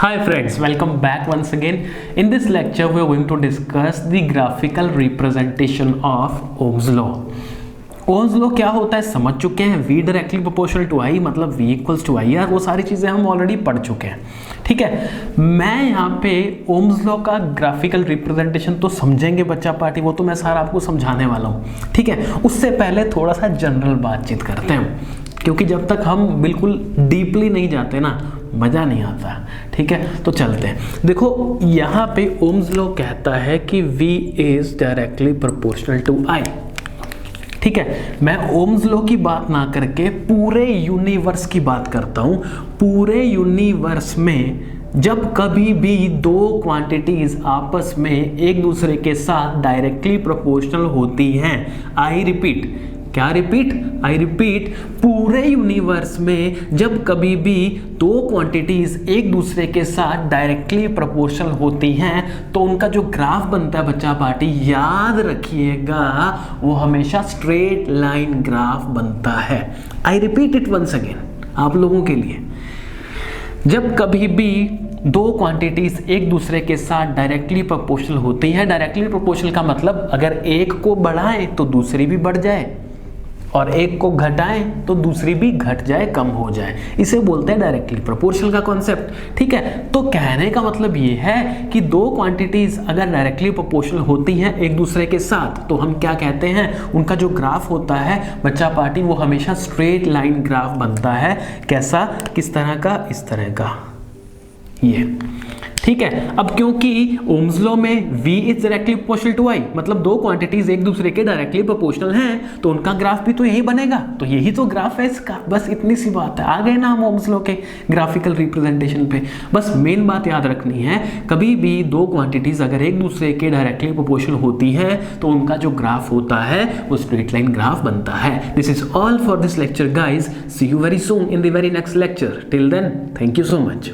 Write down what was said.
Hi friends, welcome back once again. In this lecture we are going to discuss the graphical representation of Ohm's law. Ohm's law क्या होता है समझ चुके हैं. V directly proportional to I मतलब V equals to I. वो सारी चीज़ें हम ऑलरेडी पढ़ चुके हैं. ठीक है, मैं यहाँ पे Ohm's law का ग्राफिकल रिप्रेजेंटेशन तो समझेंगे बच्चा पार्टी, वो तो मैं सारा आपको समझाने वाला हूँ. ठीक है, उससे पहले थोड़ा सा जनरल बातचीत करते हैं, क्योंकि जब तक हम बिल्कुल डीपली नहीं जाते ना मज़ा नहीं आता. ठीक है, तो चलते हैं. देखो यहाँ पे ओम्स लॉ कहता है कि V is directly proportional to I. ठीक है, मैं ओम्स लॉ की बात ना करके पूरे यूनिवर्स की बात करता हूँ. पूरे यूनिवर्स में जब कभी भी दो क्वांटिटीज आपस में एक दूसरे के साथ डायरेक्टली प्रोपोर्शनल होती हैं, आई रिपीट, क्या रिपीट, आई रिपीट, पूरे यूनिवर्स में जब कभी भी दो क्वांटिटीज एक दूसरे के साथ डायरेक्टली प्रोपोर्शनल होती हैं तो उनका जो ग्राफ बनता है बच्चा पार्टी, याद रखिएगा, वो हमेशा स्ट्रेट लाइन ग्राफ बनता है. I repeat it once again आप लोगों के लिए. जब कभी भी दो क्वांटिटीज एक दूसरे के साथ डायरेक्टली प्रोपोर्शनल होती हैं, डायरेक्टली प्रोपोर्शनल का मतलब अगर एक को बढ़ाएं तो दूसरी भी बढ़ जाए और एक को घटाएं तो दूसरी भी घट जाए, कम हो जाए, इसे बोलते हैं डायरेक्टली प्रोपोर्शनल का कॉन्सेप्ट. ठीक है, तो कहने का मतलब ये है कि दो क्वांटिटीज अगर डायरेक्टली प्रोपोर्शनल होती हैं एक दूसरे के साथ तो हम क्या कहते हैं, उनका जो ग्राफ होता है बच्चा पार्टी वो हमेशा स्ट्रेट लाइन ग्राफ बनता है. कैसा, किस तरह का, इस तरह का, ये. ठीक है, अब क्योंकि ओम्स लॉ में V is directly proportional to I मतलब दो क्वांटिटीज एक दूसरे के डायरेक्टली प्रोपोर्शनल हैं तो उनका ग्राफ भी तो यही बनेगा. तो यही तो ग्राफ है इसका, बस इतनी सी बात है. आ गए ना हम ओम्स लॉ के ग्राफिकल रिप्रेजेंटेशन पे. बस मेन बात याद रखनी है, कभी भी दो क्वांटिटीज अगर एक दूसरे के डायरेक्टली प्रोपोर्शनल होती हैं तो उनका जो ग्राफ होता है वो स्ट्रेट लाइन ग्राफ बनता है. This is all for this lecture guys. See you very soon in the very next lecture. Till then, thank you so much.